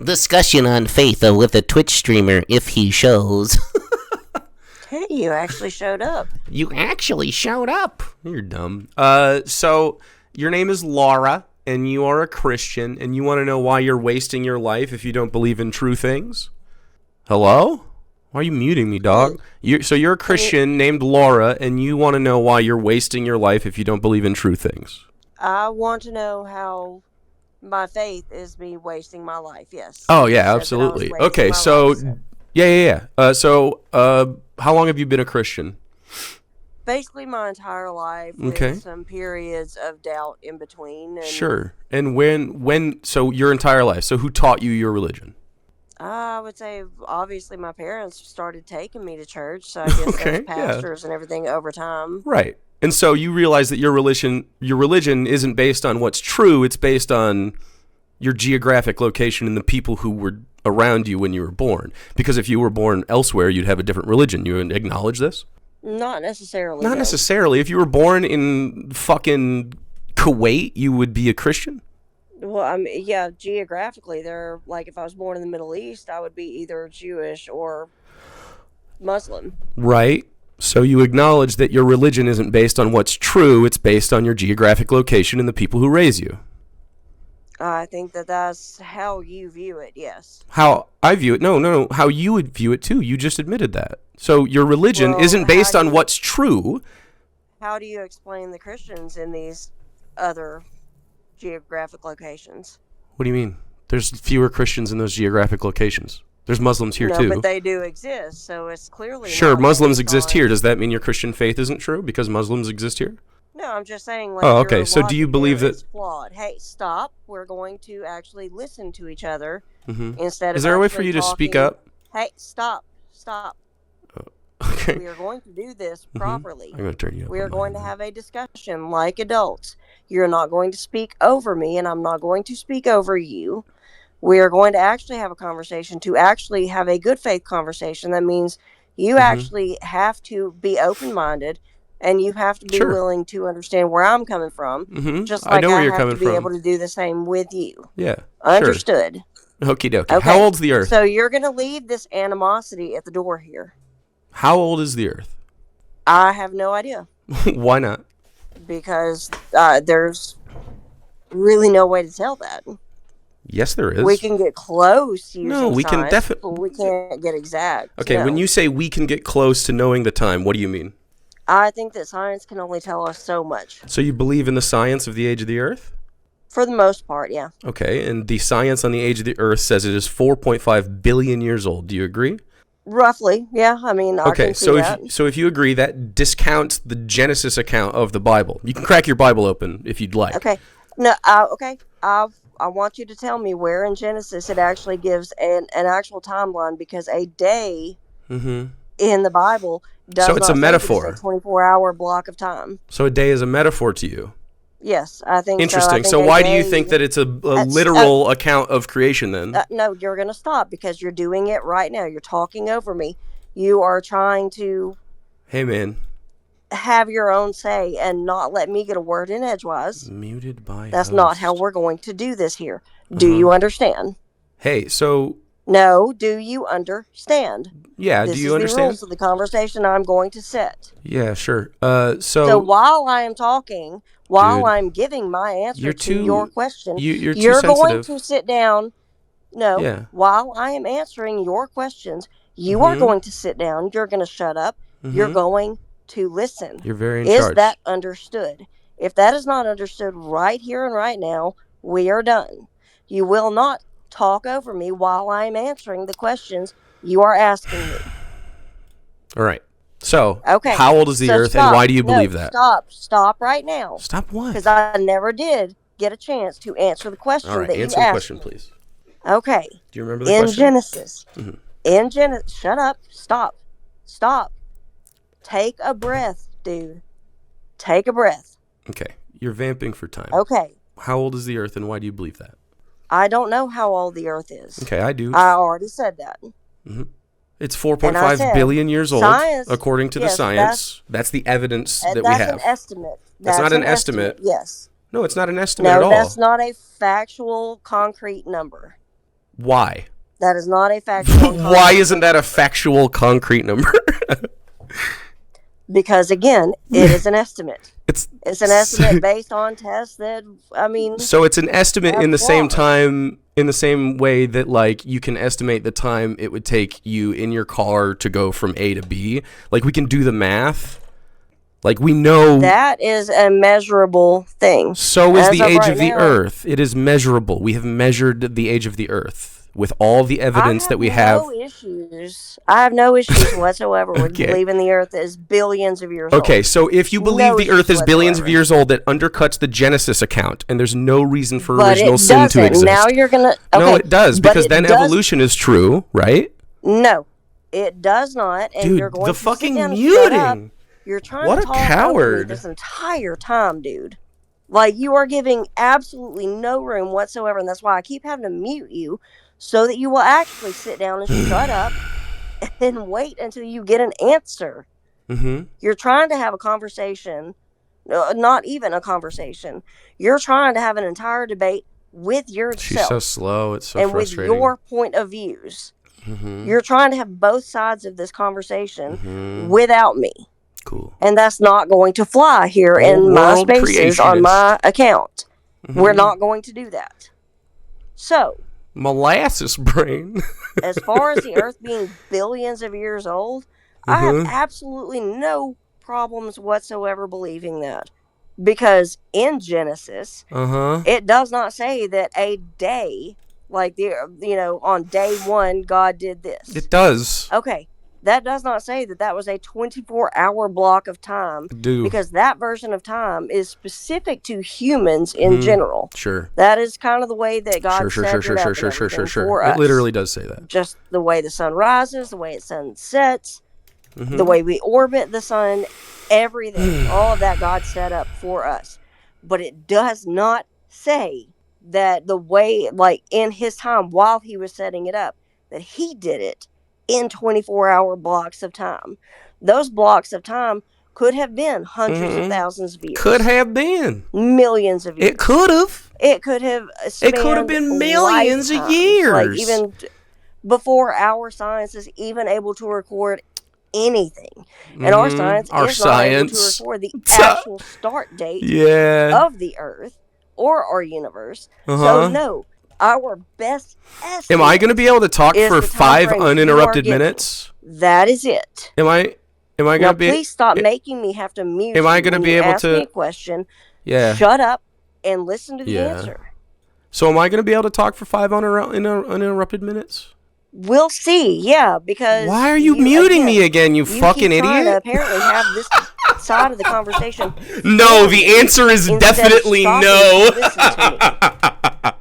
discussion on faith with a Twitch streamer if he shows. Hey, you actually showed up. You actually showed up. You're dumb. So your name is Laura, and you are a Christian, and you want to know why you're wasting your life if you don't believe in true things? Hello? Why are you muting me, dog? So you're a Christian named Laura, and you want to know why you're wasting your life if you don't believe in true things? I want to know how my faith is me wasting my life, yes. Oh, yeah, absolutely. Okay, so, yeah. So, how long have you been a Christian? Basically my entire life, with some periods of doubt in between. And sure. And when, so your entire life. So who taught you your religion? I would say, obviously, my parents started taking me to church, so I guess there's pastors and everything over time. Right. And so you realize that your religion isn't based on what's true, it's based on your geographic location and the people who were around you when you were born. Because if you were born elsewhere, you'd have a different religion. You acknowledge this? Not necessarily. Not necessarily. If you were born in fucking Kuwait, you would be a Christian? Well, yeah, geographically, like, if I was born in the Middle East, I would be either Jewish or Muslim. Right. So you acknowledge that your religion isn't based on what's true, it's based on your geographic location and the people who raise you. I think that's how you view it, yes. How I view it? No. How you would view it, too. You just admitted that. So your religion isn't based on what's true. How do you explain the Christians in these other geographic locations? What do you mean? There's fewer Christians in those geographic locations. There's Muslims here, too. No, but they do exist, so it's clearly sure, Muslims exist here. Does that mean your Christian faith isn't true because Muslims exist here? No, I'm just saying, like, okay. So do you believe that... flawed. Hey, stop. We're going to actually listen to each other instead of... Is there a way for you to speak up? Hey, stop. Okay. We are going to do this properly. I'm going to turn you up. We are going to have a discussion like adults. You're not going to speak over me, and I'm not going to speak over you. We are going to actually have a conversation, to actually have a good faith conversation. That means you actually have to be open-minded, and you have to be willing to understand where I'm coming from. Just like I know where you're coming from. To be able to do the same with you. Yeah. Understood. Sure. Okie dokie. Okay. How old's the Earth? So you're going to leave this animosity at the door here. How old is the Earth? I have no idea. Why not? Because there's really no way to tell that. Yes, there is. We can get close using No, we science, can definitely... but we can't get exact. Okay, no. When you say we can get close to knowing the time, what do you mean? I think that science can only tell us so much. So you believe in the science of the age of the Earth? For the most part, yeah. Okay, and the science on the age of the Earth says it is 4.5 billion years old. Do you agree? Roughly, yeah. I mean, I can see that. So if you agree, that discounts the Genesis account of the Bible. You can crack your Bible open if you'd like. Okay. No, okay. I want you to tell me where in Genesis it actually gives an actual timeline, because a day in the Bible does so it's not a metaphor. It's a 24-hour block of time. So a day is a metaphor to you? Yes, I think interesting. so why do you think that it's a literal account of creation then? No, you're going to stop, because you're doing it right now. You're talking over me. You are trying to... Hey, man. Have your own say and not let me get a word in edgewise. Muted by That's host. Not how we're going to do this here. Do you understand? Hey, so... No, do you understand? Yeah, do you understand? This is the rules of the conversation I'm going to set. Yeah, sure. So while I am talking, while I'm giving my answer to your question, you're going to sit down. No, while I am answering your questions, you are going to sit down. You're going to shut up. You're going to listen. You're very in charge. Is that understood? If that is not understood right here and right now, we are done. You will not talk over me while I'm answering the questions you are asking me. All right. So, how old is the Earth, and why do you believe that? Stop right now. Stop what? Because I never did get a chance to answer the question that you asked. Answer the question, please. Okay. Do you remember the question? In Genesis. Shut up. Stop. Take a breath, dude. Take a breath. Okay. You're vamping for time. Okay. How old is the Earth, and why do you believe that? I don't know how old the Earth is. Okay, I do. I already said that. It's 4.5 billion years old, according to the science. That's the evidence that we have. That's an estimate. That's not an estimate. Yes. No, it's not an estimate at all. No, that's not a factual, concrete number. Why? That is not a factual. Why isn't that a factual, concrete number? Because again, it is an estimate. It's an estimate based on tests that, I mean. So it's an estimate in the same flaws. time, in the same way that, like, you can estimate the time it would take you in your car to go from A to B. Like, we can do the math. Like, we know. That is a measurable thing. So is the age right of the now, Earth. It is measurable. We have measured the age of the Earth with all the evidence that we have. I have no issues whatsoever with believing the Earth is billions of years old. Okay, so if you believe the Earth is billions of whatsoever. years old, that undercuts the Genesis account, and there's no reason for But original it sin to doesn't. exist. Now you're gonna. Okay, no, it does, but because then evolution is true, right? No, it does not. And Dude, you're going the to fucking sit down and shut up. muting. You're trying What to a talk over me coward. this entire time, dude. Like, you are giving absolutely no room whatsoever, and that's why I keep having to mute you, so that you will actually sit down and shut up and wait until you get an answer. Mm-hmm. You're trying to have a conversation, not even a conversation. You're trying to have an entire debate with yourself. She's so slow. It's so and frustrating. with your point of views. Mm-hmm. You're trying to have both sides of this conversation Mm-hmm. without me. Cool. And that's not going to fly here in my World spaces on creationist. my account. Mm-hmm. We're not going to do that. So, Molasses brain. as far as the Earth being billions of years old, I have Mhm. absolutely no problems whatsoever believing that. Because in Genesis, Uh-huh. it does not say that a day, like, on day one, God did this. It does. Okay, that does not say that that was a 24-hour block of time. Do. Because that version of time is specific to humans in general. Sure. That is kind of the way that God Sure. set it up and everything for us. It literally does say that. Just the way the sun rises, the way the sun sets, Mm-hmm. the way we orbit the sun, everything, all of that God set up for us. But it does not say that the way, like, in his time while he was setting it up, that he did it in 24-hour blocks of time. Those blocks of time could have been hundreds of thousands of years. Could have been. Millions of years. It could have. It could have spanned It could have been millions of lifetimes. years. Like, even before our science is even able to record anything. And our science is not able to record the actual start date of the Earth or our universe. So, no, our best estimate. Am I going to be able to talk is for the time 5 frame you are uninterrupted giving. minutes? That is it. Am I going Now, to be? please stop making me have to mute Am I you gonna when be you able ask to- me a question. Yeah. Shut up and listen to the Yeah. answer. So am I going to be able to talk for 5 uninterrupted minutes? We'll see, yeah, because... Why are you muting me again, you fucking keep trying to idiot? apparently have this side of the conversation. No, the answer is instead of definitely stopping no. to listen to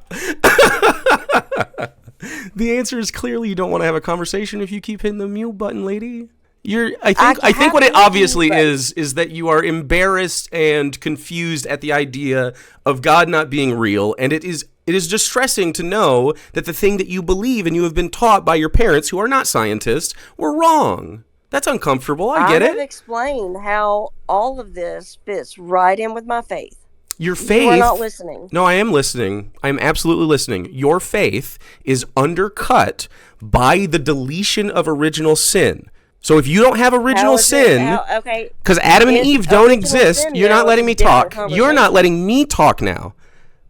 me. The answer is clearly you don't want to have a conversation if you keep hitting the mute button, lady. I think have what it no obviously mute is that you are embarrassed and confused at the idea of God not being real, and it is distressing to know that the thing that you believe and you have been taught by your parents who are not scientists were wrong. That's uncomfortable. I get have it. explained how all of this fits right in with my faith. Your faith. You are not listening. No, I am listening. I am absolutely listening. Your faith is undercut by the deletion of original sin. So if you don't have original sin, Okay. because Adam and Eve don't exist, sin you're now not letting is me a different talk. You're not conversation. letting me talk now.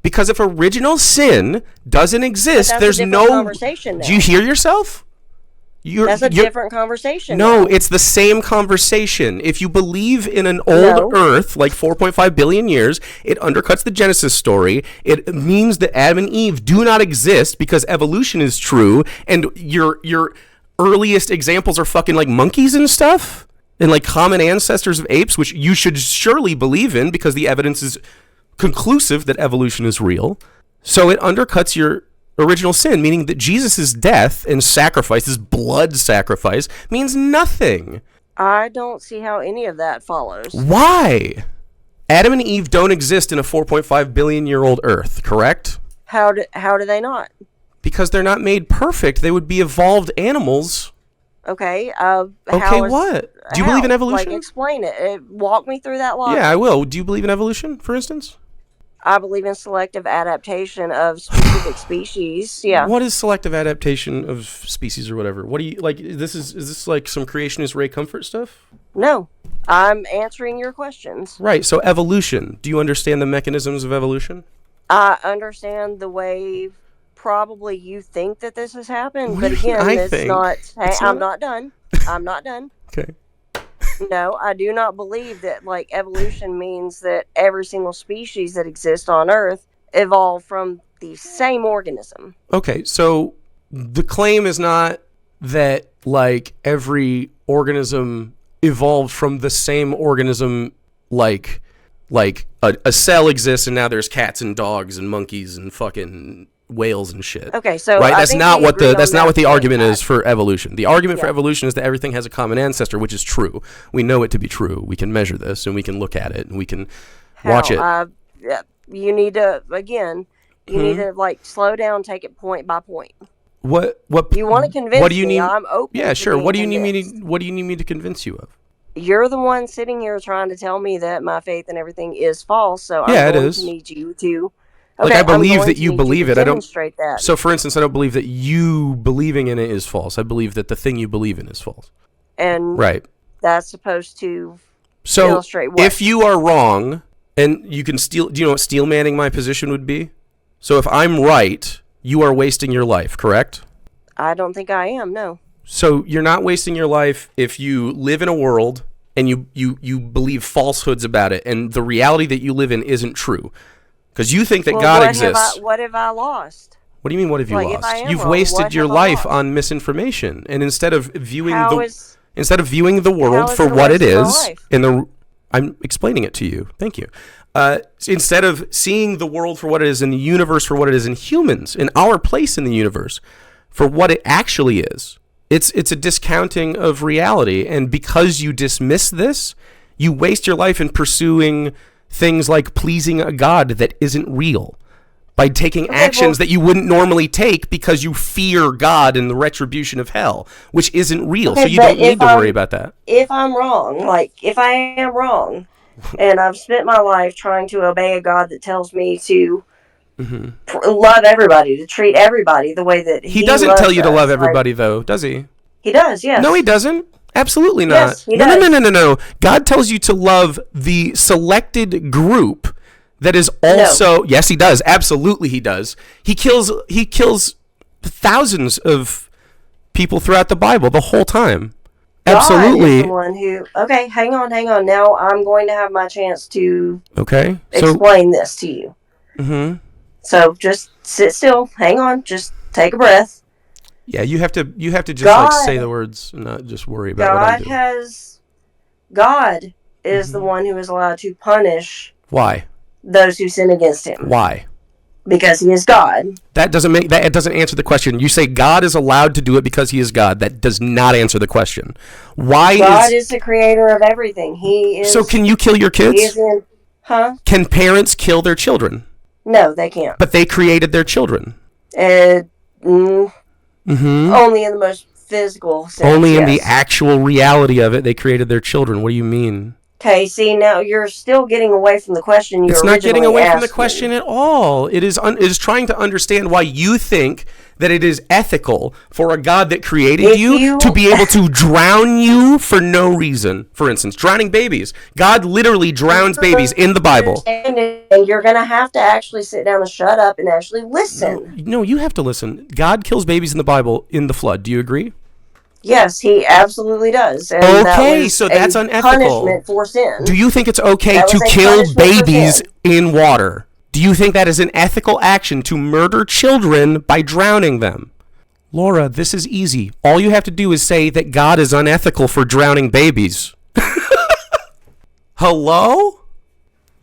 Because if original sin doesn't exist, That's there's a different no. conversation now. Do you hear yourself? That's a different conversation. No, now. it's the same conversation. If you believe in an old Earth, like 4.5 billion years, it undercuts the Genesis story. It means that Adam and Eve do not exist because evolution is true, and your earliest examples are fucking like monkeys and stuff, and like common ancestors of apes, which you should surely believe in because the evidence is conclusive that evolution is real. So it undercuts your original sin, meaning that Jesus' death and sacrifice, his blood sacrifice, means nothing. I don't see how any of that follows. Why? Adam and Eve don't exist in a 4.5 billion year old Earth, correct? How do they not? Because they're not made perfect. They would be evolved animals. Okay. What? Do you believe in evolution? Like, explain it. Walk me through that logic. Yeah, I will. Do you believe in evolution, for instance? I believe in selective adaptation of specific species. Yeah. What is selective adaptation of species or whatever? What do you like? Is this like some creationist Ray Comfort stuff? No, I'm answering your questions. Right. So evolution. Do you understand the mechanisms of evolution? I understand the way probably you think that this has happened, What but do you mean, again, I it's think? not. Hey, It's I'm not? not done. I'm not done. Okay. No, I do not believe that like evolution means that every single species that exists on Earth evolved from the same organism. Okay. So the claim is not that like every organism evolved from the same organism, like a cell exists and now there's cats and dogs and monkeys and fucking whales and shit. Okay, so Right, I that's think not we what agree the on that's not that what the point, argument Pat. is for evolution. The argument for Yeah. evolution is that everything has a common ancestor, which is true. We know it to be true. We can measure this and we can look at it and we can watch it. Yeah, you need to again. You need to like slow down, take it point by point. What You want to convince what do you me? need? I'm open. Yeah, to sure. being What do you need convinced. me to what do you need me to convince you of? You're the one sitting here trying to tell me that my faith and everything is false. So Yeah, I'm it going is. to need you to. Like, Okay, I believe I'm going that to you need believe to it. I don't demonstrate that. So for instance, I don't believe that you believing in it is false. I believe that the thing you believe in is false. And Right. that's supposed to So illustrate what? if you are wrong and you can steal, do you know what steel manning my position would be? So if I'm right, you are wasting your life, correct? I don't think I am. No. So you're not wasting your life if you live in a world and you believe falsehoods about it and the reality that you live in isn't true. Because you think that Well, God what exists. what have I lost? What do you mean, what have you Like, if lost? I am You've wrong, wasted what your have I life lost? on misinformation. And instead of viewing How is the world is for it a what it waste of my is, life? I'm explaining it to you. Thank you. Instead of seeing the world for what it is and the universe for what it is and humans in our place in the universe for what it actually is, it's a discounting of reality. And because you dismiss this, you waste your life in pursuing things like pleasing a God that isn't real by taking actions that you wouldn't normally take because you fear God and the retribution of hell, which isn't real. Okay, So you but don't need if to worry about that. if I'm wrong, like if I am wrong, and I've spent my life trying to obey a God that tells me to love everybody, to treat everybody the way that He doesn't tell loves you to love us, everybody, though, does he? He does, yes. No, he doesn't. Absolutely not. Yes, he no, does. no. God tells you to love the selected group that is also. Yes, he does. Absolutely, he does. He kills thousands of people throughout the Bible the whole time. God Absolutely. is the one who. Okay, hang on. Now I'm going to have my chance to Okay. So. explain this to you. Mm-hmm. So just sit still. Hang on. Just take a breath. Yeah, you have to just God, like say the words and not just worry about what I'm doing. God is the one who is allowed to punish Why? those who sin against him. Why? Because he is God. That it doesn't answer the question. You say God is allowed to do it because he is God. That does not answer the question. Why God is the creator of everything. He is. So can you kill your kids? He is in, huh? Can parents kill their children? No, they can't. But they created their children. Only in the most physical sense. Only in the yes. actual reality of it, they created their children. What do you mean? Okay, see, now you're still getting away from the question you It's originally not getting away from the asked question me. at all. It is trying to understand why you think that it is ethical for a God that created you to be able to drown you for no reason. For instance, drowning babies. God literally drowns babies in the Bible. And you're going to have to actually sit down and shut up and actually listen. No, you have to listen. God kills babies in the Bible in the flood. Do you agree? Yes, he absolutely does. And Okay, that so that's unethical. Punishment for sin. Do you think it's okay That to was a kill punishment for babies sin. in water? Do you think that is an ethical action to murder children by drowning them? Laura, this is easy. All you have to do is say that God is unethical for drowning babies. Hello?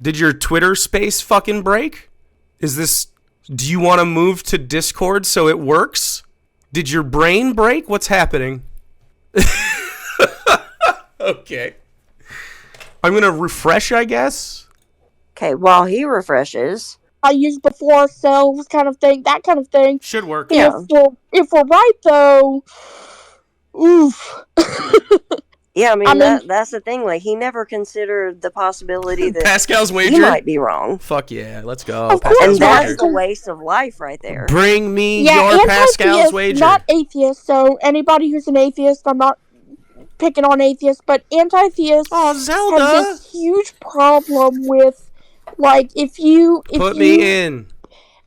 Did your Twitter space fucking break? Do you want to move to Discord so it works? Did your brain break? What's happening? Okay. I'm going to refresh, I guess. Okay, while he refreshes. I used before ourselves kind of thing, that kind of thing. Should work. Yeah. If we're right though, oof. Yeah, I mean, mean- that's the thing. Like, he never considered the possibility that Pascal's he wager. might be wrong. Fuck yeah, let's go. Of course Pascal's And that's wager. the waste of life right there. Bring me Yeah, your Pascal's anti-theist, wager. not atheist. So anybody who's an atheist, I'm not picking on atheists, but anti-theists Oh, have Zelda. this huge problem with, like, if you Put me in.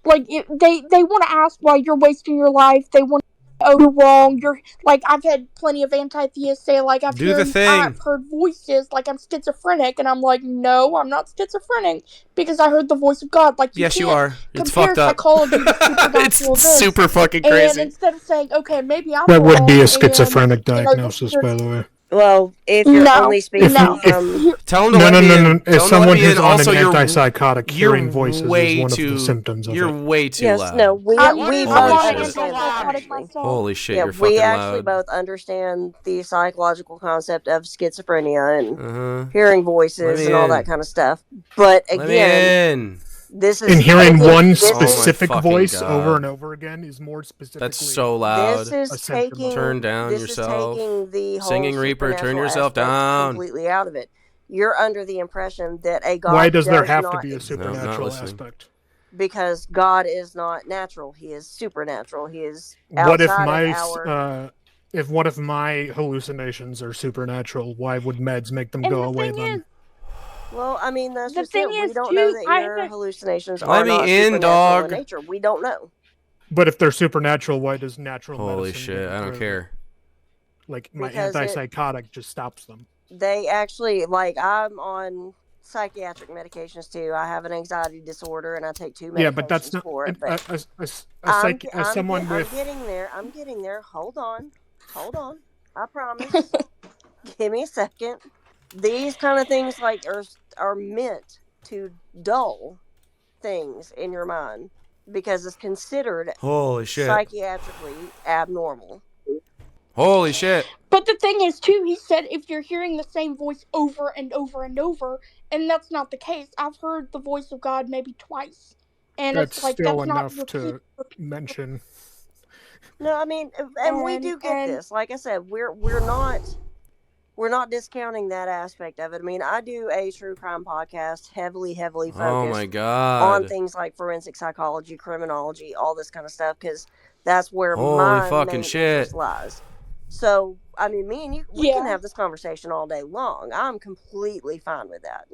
like, they want to ask why you're wasting your life. They want to, oh, you're wrong. You're like, I've had plenty of anti-theists say, like, I've Do the thing. heard voices, like I'm schizophrenic, and I'm like, no, I'm not schizophrenic because I heard the voice of God. Like, Yes, you can't are. It's compare fucked up. psychology to supernatural It's events. super fucking And crazy. instead of saying, okay, maybe I'm That would wrong, be a and, schizophrenic you know, diagnosis, by the way. Well, if you're No, only speaking no. from... Tell him to No, let no, me no, in. no. Tell If him to let someone me who's in. on Also, an you're antipsychotic, you're hearing voices way is one too, of the symptoms of You're it. way too Yes, loud. no, we I'm Holy both on an shit. understand that, antipsychotic actually. myself. Holy shit, Yeah, you're fucking we actually loud. both understand the psychological concept of schizophrenia and Uh-huh. hearing Let voices me and all in. that kind of stuff. But Let me again, in. this is And hearing taking- one this is- specific fucking voice God. over and over again is more specifically. That's so loud. This is A symptom. taking Turn down this yourself. is taking the whole Singing Reaper, turn supernatural yourself aspect down. completely out of it. You're under the impression that a God Why does there have not to be a exist supernatural listening. aspect? because God is not natural. He is supernatural. He is What if outside of our... one of my hallucinations are supernatural? Why would meds make them And go the away thing then? is, Well, I mean, that's The just thing it. We is, don't too, know that I your haven't- hallucinations Let are me not in, supernatural dog. in nature. We don't know. But if they're supernatural, why does natural Holy medicine shit, get I don't rid of it? care. Like, my Because antipsychotic just stops them. They actually, like, I'm on psychiatric medications too. I have an anxiety disorder and I take 2 medications Yeah, but that's not for it. But someone I'm with. getting there. I'm getting there. Hold on. I promise. Give me a second. These kind of things like are meant to dull things in your mind because it's considered Holy shit. psychiatrically abnormal. Holy shit. but the thing is, too, he said if you're hearing the same voice over and over and over, and that's not the case. I've heard the voice of God maybe twice, and That's it's like still that's not enough to repeat. mention. No, I mean, and we do get And- this. Like I said, we're not discounting that aspect of it. I mean, I do a true crime podcast, heavily focused Oh my on god. things like forensic psychology, criminology, all this kind of stuff, because that's where Holy my fucking main shit. interest lies. So, I mean, me and you, we can Yeah. have this conversation all day long. I'm completely fine with that.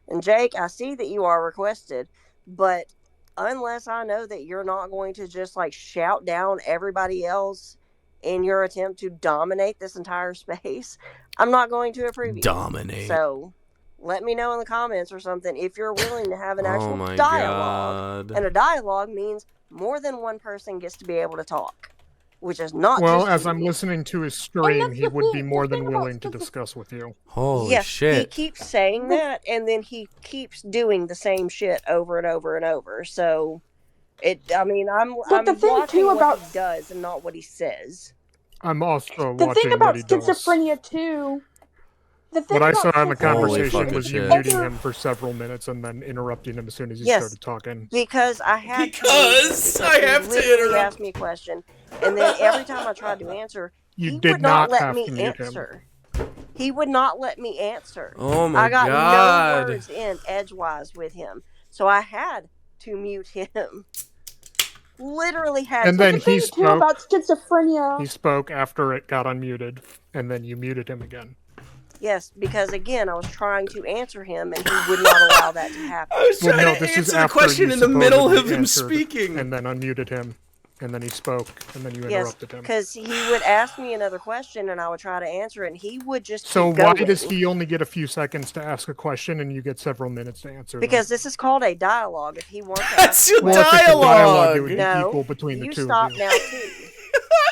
And Jake, I see that you are requested, but unless I know that you're not going to just like shout down everybody else in your attempt to dominate this entire space, I'm not going to approve you. Dominate. So let me know in the comments or something if you're willing to have an Oh actual my dialogue. god. And a dialogue means more than one person gets to be able to talk, which is not Well, just as you. I'm listening to his stream, that's he the would be thing- more the than thing about willing to schizophrenia- discuss with you. Holy Yes, he shit. keeps saying that, and then he keeps doing the same shit over and over and over. So, I'm But the thing, watching too, what about- he does and not what he says. I'm also The watching thing about what he does. schizophrenia, too. The thing What I about saw in the schizophrenia conversation fucking was you shit. muting him for several minutes and then interrupting him as soon as he Yes. started talking. Because I had Because to. I have to he literally interrupt. asked me a question, and then every time I tried to answer, You he did would not not let have me to mute him. answer. He would not let me answer. Oh my I got god. no words in edgewise with him, so I had to mute him. Literally had And to. then The thing, he too, spoke. about schizophrenia. He spoke after it got unmuted, and then you muted him again. Yes, because again, I was trying to answer him, and he would not allow that to happen. I was Well, trying no, to this is answer the after question you in the middle of supposedly him answered speaking. and then unmuted him, and then he spoke, and then you Yes, interrupted him. because he would ask me another question, and I would try to answer it, and he would just So keep why going. does he only get a few seconds to ask a question and you get several minutes to answer? Because this is called a dialogue. If he wants to That's ask your a well, if question- it's a dialogue, it dialogue. would be No, equal between the you two stop of you. now too.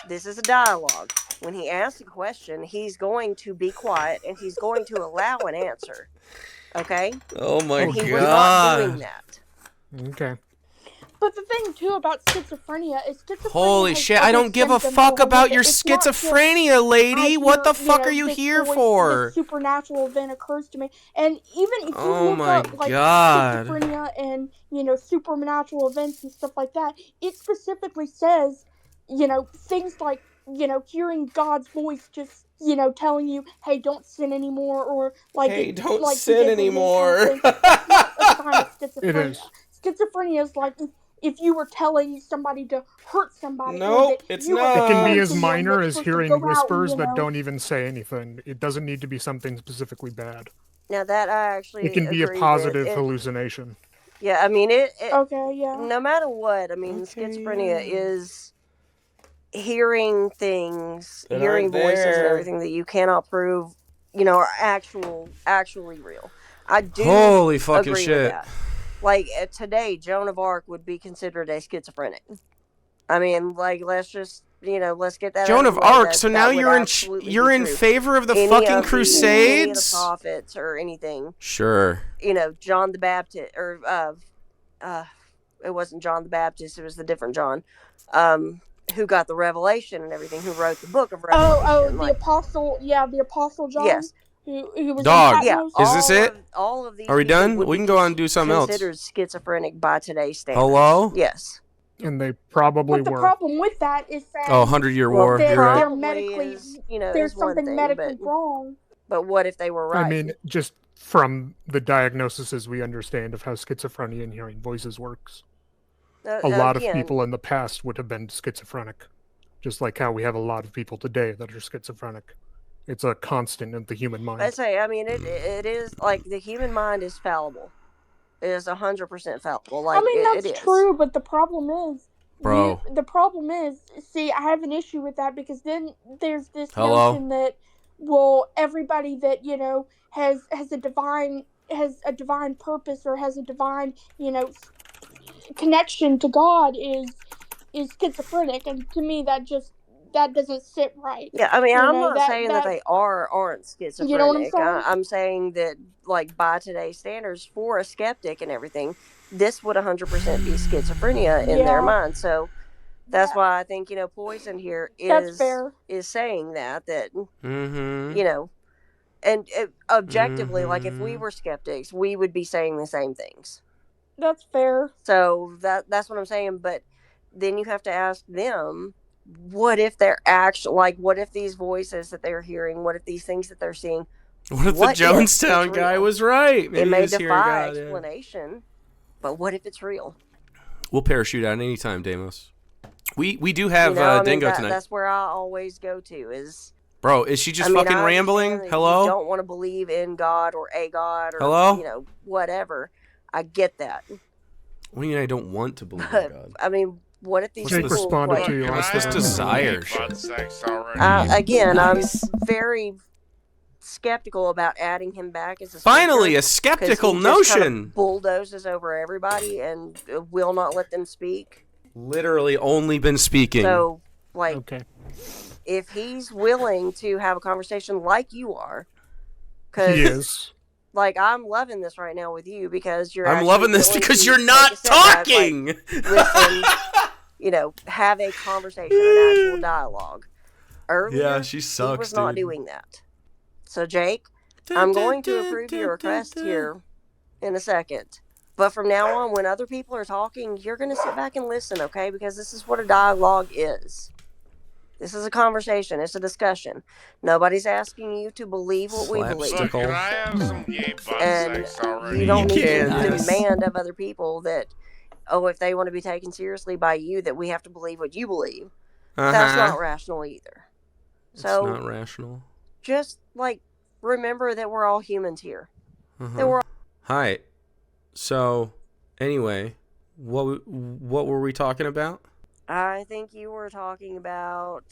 This is a dialogue. When he asks a question, he's going to be quiet and he's going to allow an answer. Okay? Oh my And he was not doing god. that. Okay. But the thing, too, about schizophrenia is schizophrenia Holy has shit, I other don't give a symptoms fuck along about with your it. It's not just, schizophrenia, lady. I What the hear, fuck are you this here voice, for? This supernatural event occurs to me. And even if you Oh look my up, like, God. schizophrenia and, supernatural events and stuff like that, it specifically says, things like, hearing God's voice just telling you, hey, don't sin anymore, or like, Hey, it, don't like sin forgiveness and anymore. counseling. That's not a sign of It schizophrenia. is. Schizophrenia is like if you were telling somebody to hurt somebody, or Nope, that it's you were not. It can be close as to them minor that's as supposed to hearing go out and, whispers that don't even say anything. It doesn't need to be something specifically bad. Now that I It actually can be a agree positive with. hallucination. Yeah, I mean it. Okay, yeah. No matter what, I mean, Okay, schizophrenia yeah. is hearing things, That hearing aren't voices, and there. everything that you cannot prove, are actually real. I do Holy fucking agree shit. with that. Like today, Joan of Arc would be considered a schizophrenic. I mean, like let's just let's get that. Joan out of the way. Arc. That, So that now would you're in absolutely you're be in true. favor of the Any fucking of the Crusades? prophets or anything. Sure. John the Baptist, or it wasn't John the Baptist. It was the different John, who got the revelation and everything. Who wrote the book of Revelation? The apostle, the apostle John, Yes. who was Dog. in Yeah, Patmos. Is this it? All of these. Are we people done? would We be can go on and do something else. considered schizophrenic by today's standards. Hello? Yes. And they probably But the were. problem with that is that Oh, 100-Year Well, War. that You're right. they're Probably medically is, there's is one something thing, medically but wrong. what if they were right? I mean, just from the diagnoses we understand of how schizophrenia and hearing voices works, a lot of people in the past would have been schizophrenic, just like how we have a lot of people today that are schizophrenic. It's a constant in the human mind. I say, I mean, it is like the human mind is fallible. It is 100% fallible. Like I mean, it that's is. true, but the problem is, Bro. see, I have an issue with that because then there's this Hello? notion that, well, everybody that has a divine purpose or has a divine connection to God is schizophrenic, and to me that doesn't sit right. Yeah, I mean, I'm not that- saying that they aren't schizophrenic. You know what I'm saying? I'm saying that, like, by today's standards, for a skeptic and everything, this would 100% be schizophrenia in their mind. So that's why I think Poison here That's fair. is saying that Mm-hmm. and objectively, like if we were skeptics, we would be saying the same things. That's fair. So that's what I'm saying. But then you have to ask them, what if they're actually, like, what if these voices that they're hearing, what if these things that they're seeing, What if the Jonestown guy was right? Maybe it may he was hearing defy God, explanation, but what if it's real? We'll parachute out any time, Deimos. We do have Dingo tonight. That's where I always go to is. Bro, is she just I mean, fucking I rambling? understand that Hello? You don't want to believe in God or a God or Hello? Whatever. I get that. What do you mean I don't want to believe But in God? I mean, what if these Jake people responded like, to you. What's this desire shit? again, I'm very skeptical about adding him back as a Finally, speaker, a skeptical 'cause he just kind notion. of bulldozes over everybody and will not let them speak. Literally only been speaking. So, like, Okay. if he's willing to have a conversation like you are, He because is. like I'm loving this right now with you because you're. I'm actually loving this willing because to you're take not a step back, like, talking. listen, have a conversation, an actual dialogue. Earlier, Yeah, she he sucks, was not dude. doing that. So, Jake, I'm going to approve your request here in a second. But from now on, when other people are talking, you're going to sit back and listen, okay? Because this is what a dialogue is. This is a conversation. It's a discussion. Nobody's asking you to believe what we believe. Slapstickle. Can I have some gay butt And sex already? you don't You need can, to yes. demand of other people that, if they want to be taken seriously by you, that we have to believe what you believe. That's not rational either. It's So not rational. just, like, remember that we're all humans here. Uh-huh. That we're Hi. So, anyway, what were we talking about? I think you were talking about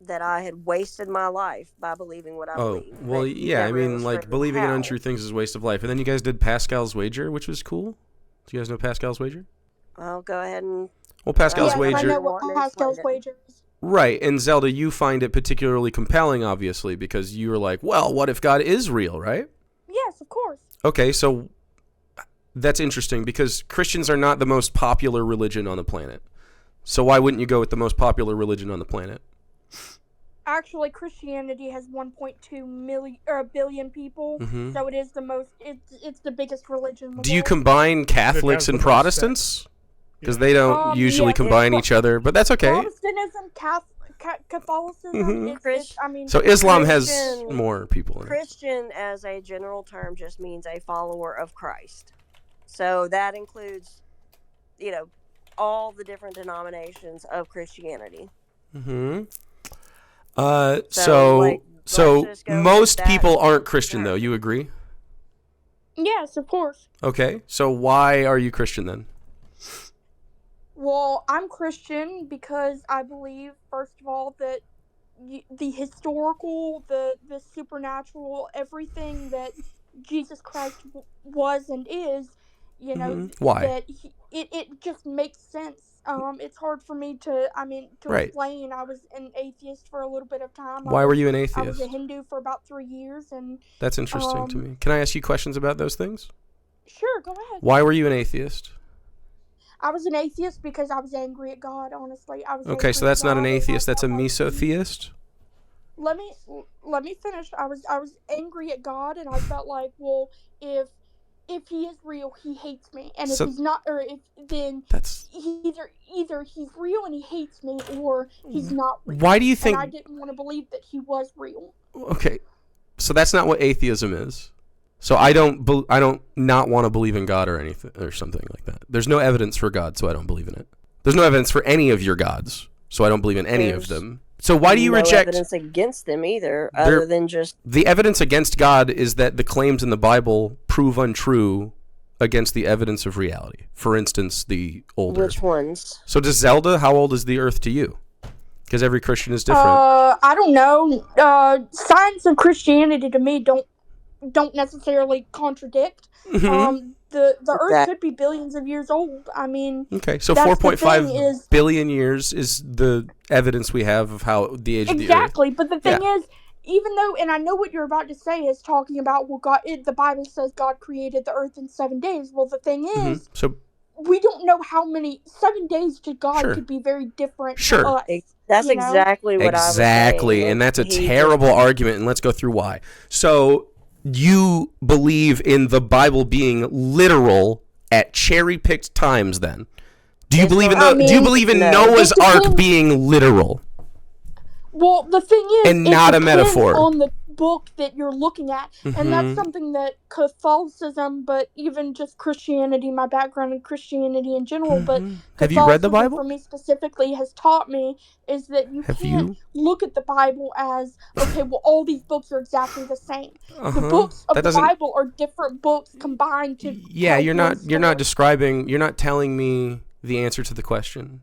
that I had wasted my life by believing what I Oh, believe. well, but you yeah, I never mean, like, illustrated believing in how. untrue things is a waste of life. And then you guys did Pascal's Wager, which was cool. Do you guys know Pascal's Wager? I'll go ahead and... Well, Pascal's Yeah, I Wager... know what Wager- Pascal's wager is. Right, and Zelda, you find it particularly compelling, obviously, because you were like, well, what if God is real, right? Yes, of course. Okay, so that's interesting, because Christians are not the most popular religion on the planet. So why wouldn't you go with the most popular religion on the planet? Actually, Christianity has 1.2 billion people, Mhm. so it is the most. It's the biggest religion. In the Do you world. combine Catholics has and the most Protestants? Because they don't Yeah, usually it's combine each other, but that's okay. Protestantism, Catholicism. I mean, so Islam has Christian- more people in it. Christian, as a general term, just means a follower of Christ. So that includes, all the different denominations of Christianity. Mm-hmm. let's So just go most with that people aren't Christian, term. though. You agree? yes, of course. Okay. So why are you Christian then? Well, I'm Christian because I believe, first of all, that the historical, the supernatural, everything that Jesus Christ was and is, Why? that it just makes sense. It's hard for me to Right. explain. I was an atheist for a little bit of time. Why were you an I was atheist? a Hindu for about 3 years, and That's interesting to me. Can I ask you questions about those things? sure, go ahead. Why were you an atheist? I was an atheist because I was angry at God. Honestly, I was. Okay, angry so that's at not God, an and I atheist. That's a felt like mesotheist. let me finish. I was angry at God, and I felt like, well, if he is real, he hates me, and if So- he's not, or if then That's either he's real and he hates me, or he's not real. why do you think? And I didn't want to believe that he was real. Okay, so that's not what atheism is. So I don't not want to believe in God or anything or something like that. There's no evidence for God, so I don't believe in it. There's no evidence for any of your gods, so I don't believe in any of There's them. So why do you no reject evidence against them either, other than just the evidence against God? Is that the claims in the Bible prove untrue against the evidence of reality? For instance, the old which Earth. ones? So does Zelda? How old is the Earth to you? Because every Christian is different. I don't know. Science and Christianity to me don't necessarily contradict. Mhm. The Earth That- could be billions of years old. I mean, Okay, so that's the 4.5 thing is- billion years is the evidence we have of how the age of the Earth. exactly. But the thing is, even though, and I know what you're about to say is talking about, well, the Bible says God created the Earth in 7 days. Well, the thing is, So we don't know how many 7 days to God Sure. could be very different Sure. to us. That's you know? exactly what I was exactly, saying. and that's a He terrible just- argument, and let's go through why. So you believe in the Bible being literal at cherry-picked times then? Do you It's believe in not- do you believe in no. Noah's It Ark depends- being literal? Well, the thing is, And it not a depends metaphor. on the book that you're looking at, and that's Mhm. something that Catholicism, but even just Christianity, my background in Christianity in general, but Mhm. Have you read the Catholicism Bible? for me specifically has taught me is that you Have can't look at the Bible as, okay, well, all these books are exactly the same. The Uh-huh. books of That the doesn't- Bible are different books combined to Yeah, tell you're one not story. you're not telling me the answer to the question.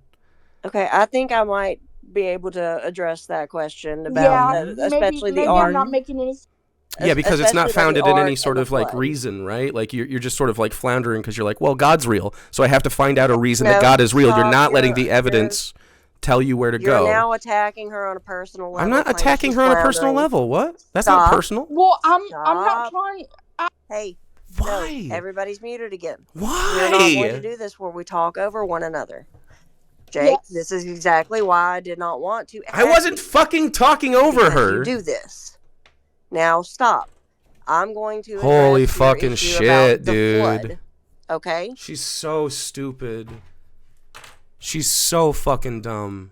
Okay, I think I might be able to address that question about Yeah, especially maybe the I'm ark. not making any Yeah, because it's not especially about the founded in ark any and sort the of like flood. reason, right? Like you're just sort of like floundering because you're like, well, God's real, so I have to find out a reason that No, God is real. You're stop. not letting You're- the evidence tell you where to You're go. now attacking her on a personal level. I'm not claiming attacking she's her on a personal floundering. level. What? That's Stop. not personal. Well, I'm not Stop. trying. Hey, Why? no, everybody's muted again. Why? We're not going to do this where we talk over one another. Jake, Yes. this is exactly why I did not want to. I wasn't fucking talking over because her. You do this. Now stop. I'm going to. Holy address your fucking issue shit, about the dude. flood, okay. She's so stupid. She's so fucking dumb.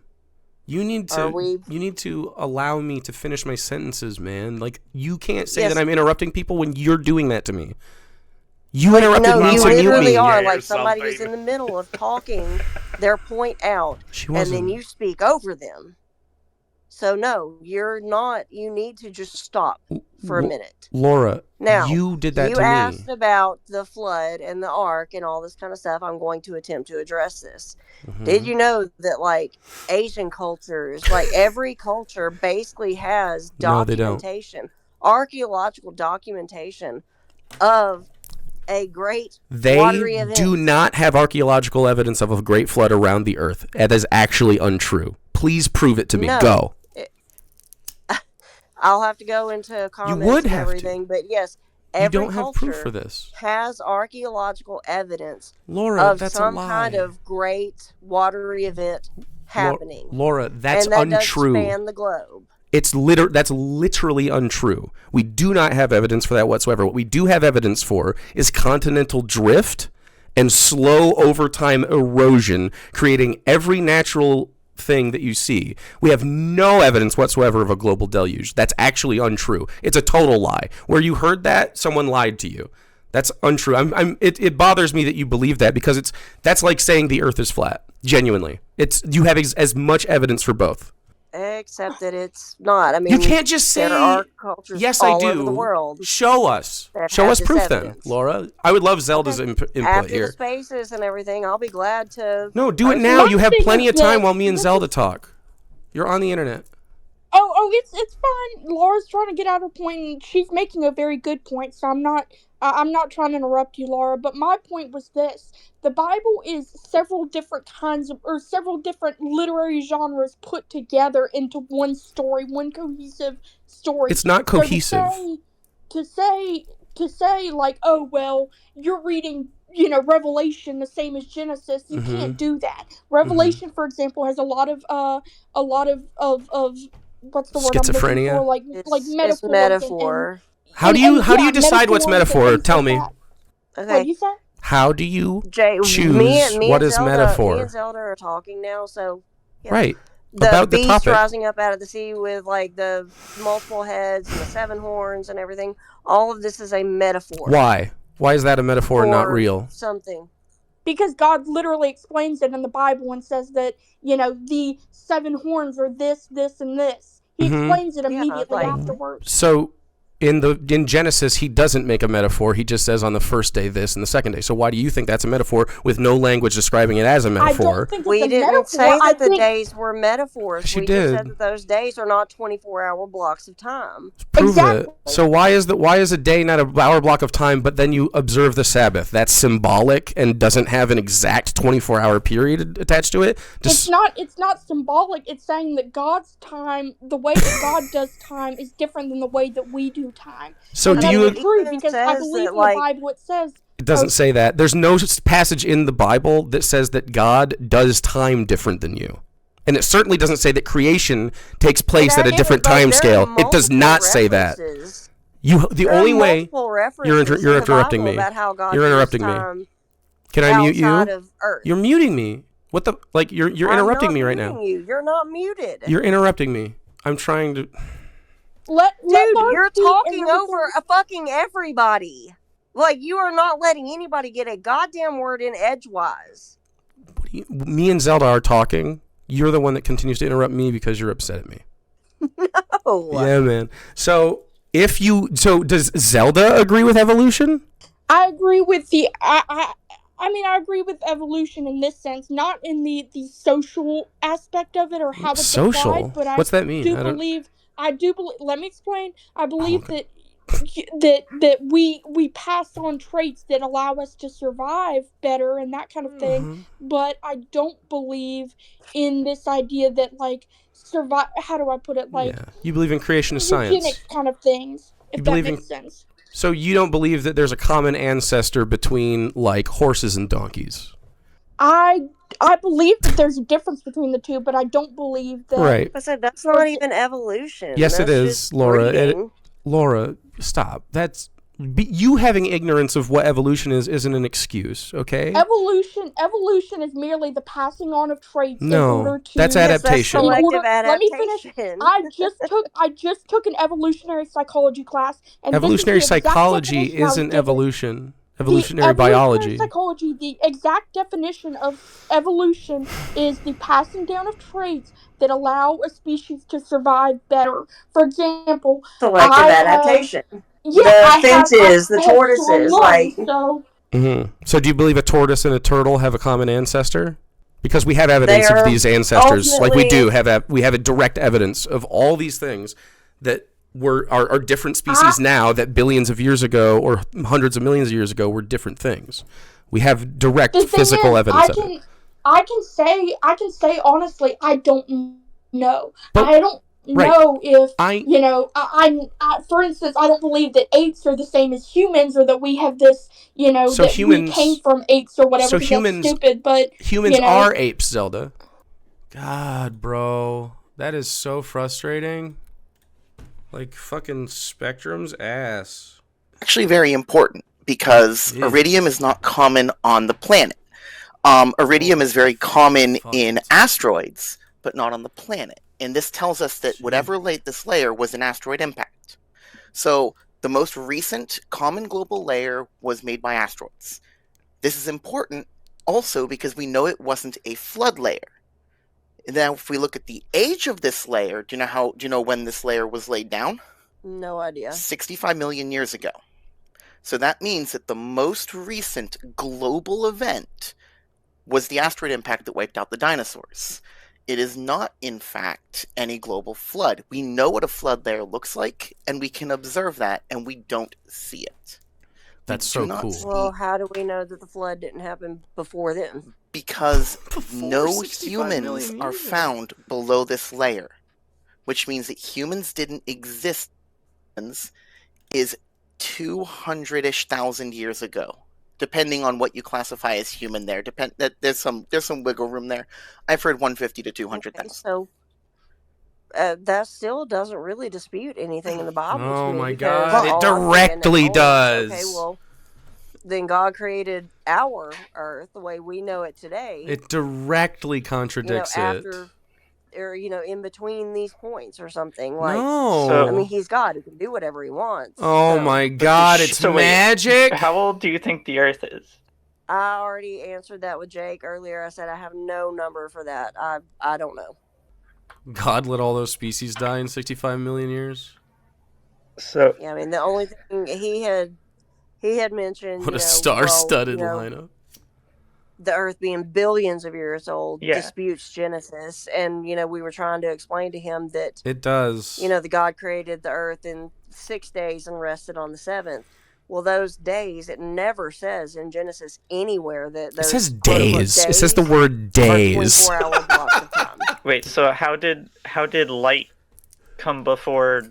You need to allow me to finish my sentences, man. Like you can't say Yes. that I'm interrupting people when you're doing that to me. You interrupted No, me you to mute literally me. are Yeah, like or somebody is something. in the middle of talking their point out, She and wasn't. then you speak over them. So no, you're not. You need to just stop for a minute. Laura, Now, you did that you to asked me. about the flood and the ark and all this kind of stuff. I'm going to attempt to address this. Mhm. Did you know that like Asian cultures, like every culture basically has No, they don't. documentation, archaeological documentation of a great watery They event? do not have archaeological evidence of a great flood around the earth. That is actually untrue. Please prove it to me. No. Go. I'll have to go into comments would and have to. everything, but yes, You every don't have culture proof for this. has archaeological evidence Laura, of that's some a lie. kind of great watery event happening. Laura, that's and that untrue. does span the globe. That's literally untrue. We do not have evidence for that whatsoever. What we do have evidence for is continental drift and slow over time erosion, creating every natural thing that you see. We have no evidence whatsoever of a global deluge. That's actually untrue. It's a total lie. Where you heard that, someone lied to you. That's untrue. It bothers me that you believe that, because that's like saying the Earth is flat. Genuinely, you have as much evidence for both. Except that it's not. I mean, you can't just say, there are cultures yes, all I do. Over the world. Show us proof then, Laura. I would love Zelda's input After here. the spaces and everything, I'll be glad to. No, do it now. You have plenty of time while me and Zelda talk. You're on the internet. Oh, it's fine. Laura's trying to get out her point, and she's making a very good point. So I'm not trying to interrupt you, Laura. But my point was this: the Bible is several different literary genres put together into one story, one cohesive story. It's not cohesive. So to say like, oh well, you're reading, Revelation the same as Genesis. You can't do that. Revelation, for example, has a lot of what's the word schizophrenia? I'm looking for? Like metaphors. It's metaphor. How do you decide what's metaphor? Tell me. Okay. What you say? How do you choose me what is Zelda, metaphor? Me and Zelda are talking now, so yeah. Right. About the beast topic. rising up out of the sea with like the multiple heads and the 7 horns and everything. All of this is a metaphor. Why? Why is that a metaphor and not real? Something. Because God literally explains it in the Bible and says that, the 7 horns are this, this, and this. He explains it immediately afterwards. So in Genesis, he doesn't make a metaphor. He just says on the first day this and the second day. So why do you think that's a metaphor with no language describing it as a metaphor? I don't think we didn't metaphor. say that the days were metaphors. We just did. said that those days are not 24-hour blocks of time. Prove it. So why is a day not an hour block of time, but then you observe the Sabbath? That's symbolic and doesn't have an exact 24-hour period attached to it. It's not symbolic. It's saying that God's time, the way that God does time, is different than the way that we do time. So and do you? True, because I believe in the Bible it says. It doesn't say that. There's no passage in the Bible that says that God does time different than you. And it certainly doesn't say that creation takes place at a different time scale. It does not say that. The only way you're interrupting me. You're interrupting me. Can I mute you? You're muting me. What the you're interrupting me right now. You're not muted. You're interrupting me. I'm trying to. Dude, you're talking over a fucking everybody. Like, you are not letting anybody get a goddamn word in edgewise. Me and Zelda are talking. You're the one that continues to interrupt me because you're upset at me. No. Yeah, man. So does Zelda agree with evolution? I agree with I agree with evolution in this sense, not in the social aspect of it or how it's applied, but what's that mean? I do believe. Let me explain. I believe that we pass on traits that allow us to survive better and that kind of thing. But I don't believe in this idea that survive. How do I put it? You believe in creationist science, eugenics kind of things. If that makes sense. So you don't believe that there's a common ancestor between horses and donkeys? I believe that there's a difference between the two, but I don't believe that. Right. I said that's not even evolution. Yes, it is, Laura. Laura, stop. You having ignorance of what evolution isn't an excuse, okay? Evolution is merely the passing on of traits in order to. That's adaptation. That's selective adaptation. Let me finish. I just took an evolutionary psychology class, and evolutionary psychology isn't evolution. Evolutionary biology. Psychology, the exact definition of evolution is the passing down of traits that allow a species to survive better. For example, selective adaptation. The finches, the tortoises, So do you believe a tortoise and a turtle have a common ancestor? Because we have evidence of these ancestors. We have a direct evidence of all these things that are different species now that billions of years ago or hundreds of millions of years ago were different things. We have direct physical evidence of it. I can say honestly, I don't know. I don't know if for instance, I don't believe that apes are the same as humans, or that we have this, we came from apes or whatever. So humans, that's stupid, but humans are apes, Zelda. God, bro, that is so frustrating. Fucking Spectrum's ass. Actually very important, because iridium is not common on the planet. Iridium is very common in asteroids, but not on the planet. And this tells us that whatever laid this layer was an asteroid impact. So the most recent common global layer was made by asteroids. This is important also because we know it wasn't a flood layer. And now if we look at the age of this layer, do you know when this layer was laid down? No idea. 65 million years ago. So that means that the most recent global event was the asteroid impact that wiped out the dinosaurs. It is not, in fact, any global flood. We know what a flood layer looks like, and we can observe that, and we don't see it. That's so cool. Well, how do we know that the flood didn't happen before then? Because Before no 65 humans million are years. found below this layer, which means that humans didn't exist is 200-ish thousand years ago, depending on what you classify as human. There's some wiggle room there. I've heard 150 to 200,000. Okay, so that still doesn't really dispute anything in the Bible. Oh to me, my because God, it all I'm saying directly is, does. Okay, well, then God created our Earth the way we know it today. It directly contradicts after, or in between these points or something. Like, No. I mean, he's God; he can do whatever he wants. Oh so. my God, it's So wait, magic. How old do you think the Earth is? I already answered that with Jake earlier. I said I have no number for that. I don't know. God let all those species die in 65 million years. So Yeah, I mean, the only thing he had mentioned. What a star-studded lineup. The Earth being billions of years old Yeah. disputes Genesis, and we were trying to explain to him that It does. the God created the Earth in 6 days and rested on the seventh. Well, those days, it never says in Genesis anywhere that those It says quote-unquote days. It says the word are days. 24-hour blocks of time. wait, so how did light come before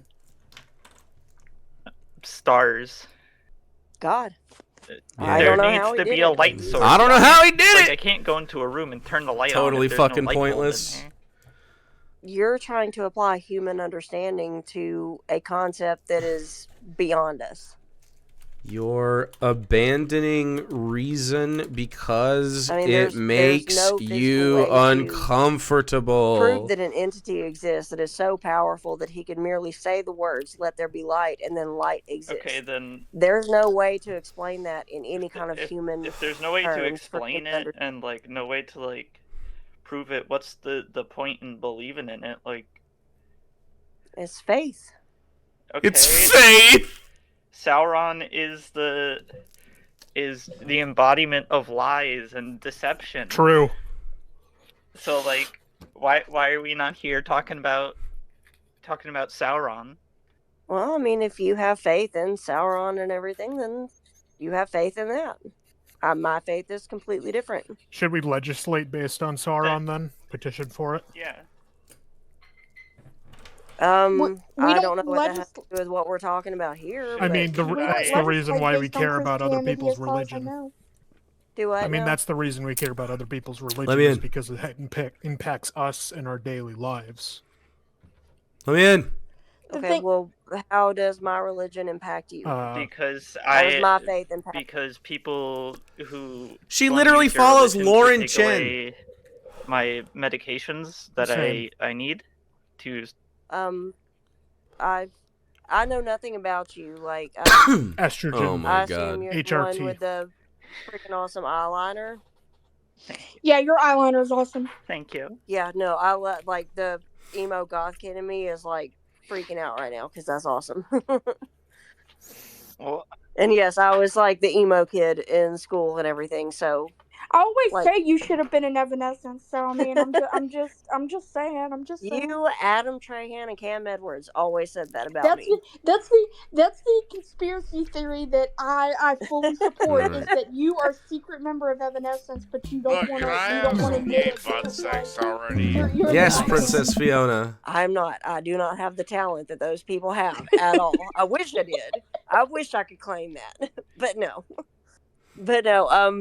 stars? God. I There don't know needs how he to did be a it. light source. I don't know how he did Like, it. I can't go into a room and turn the light Totally on. If there's no fucking light bulb in pointless. there. You're trying to apply human understanding to a concept that is beyond us. You're abandoning reason because I mean, it there's makes no physical you way to uncomfortable. Prove that an entity exists that is so powerful that he can merely say the words, "Let there be light," and then light exists. Okay, then There's no way to explain that in any kind of human if there's no way to terms for explain him to it and like no way to like prove it, what's the point in believing in it? Like, It's faith. okay, It's faith. Sauron is the embodiment of lies and deception. True. So like, why are we not here talking about Sauron? Well, I mean, if you have faith in Sauron and everything, then you have faith in that. My faith is completely different. Should we legislate based on Sauron then? Petition for it? Yeah. We I don't know don't what that has to do with what we're talking about here. I mean, but that's the reason why we care about other people's religion. do I I mean, know? that's the reason we care about other people's Let religion me is in. because it impacts us in our daily lives. Let me in. Okay, well, how does my religion impact you? Because How does my faith impact you? because people who She want to literally use your follows religion to Lauren take Chen. away my medications that Same. I need to. I know nothing about you. Like, Estrogen. Oh my I God. assume you're the HRT. one with the freaking awesome eyeliner. Yeah, your eyeliner is awesome. Thank you. Yeah, no, like the emo goth kid in me is like freaking out right now because that's awesome. Well, And yes, I was like the emo kid in school and everything. So I always Like- say you should have been in Evanescence. So I mean, I'm just saying. you, Adam Trahan, and Cam Edwards always said that about me. That's the conspiracy theory that I fully support. Right. Is that you are a secret member of Evanescence, but you don't Look, want can I to. You have don't want to some admit gay it. butt because, sex like, already? you're Yes, not. Princess Fiona. I'm not. I do not have the talent that those people have at all. I wish I did. I wish I could claim that, but no. But no. I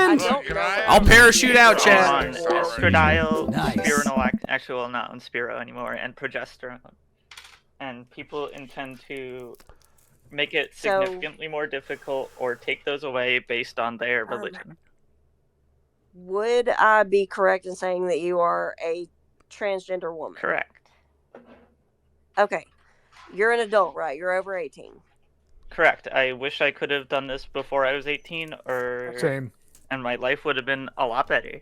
And don't Can know. I I'll have parachute out, some chat. gay on sex already? estradiol, Nice. spironolactone, actually, well, not on Spiro anymore, and progesterone. And people intend to make it So- significantly more difficult or take those away based on their religion. Would I be correct in saying that you are a transgender woman. Correct. Okay. You're an adult, right? You're over 18. Correct. I wish I could have done this before I was 18, Same. and my life would have been a lot better.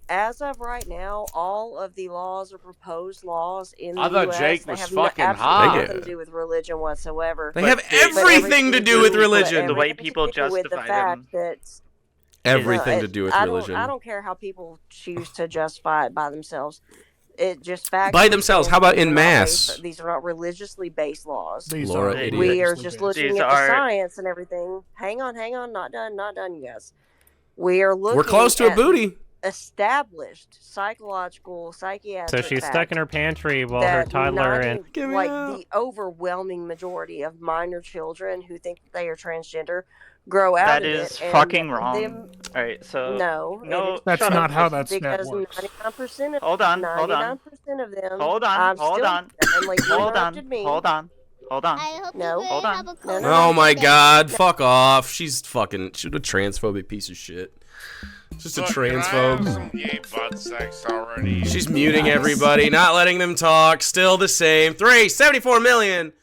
As of right now, all of the laws or proposed laws in the I thought US, Jake they was have fucking absolutely hot. nothing to do with religion whatsoever. They have But everything to do with religion. The way people justify them. Everything to do with religion. I don't care how people choose to justify it by themselves. It just facts By themselves. How about in mass? These are not religiously based laws. These Laura, are idiot. We are religiously just based. looking These at the are- science and everything. Hang on, not done, you guys. We are looking. We're close to a at booty. established psychological, psychiatric. So she's facts stuck in her pantry while her that toddler and 90 like the overwhelming majority of minor children who think they are transgender grow out That of is it. and fucking wrong. them- Alright, so... no, No, it is That's shut not up. how that stat because works. 99% of Hold on, 99% of them. Hold on, I'm hold still, on. And like you Hold on, interrupted me. hold on. I hope No. you Hold on. have a No, no, Oh my god, fuck off. She's a transphobic piece of shit. Just a Look, can I have transphobe. some gay butt sex already? She's muting everybody, not letting them talk. Still the same. 74 million.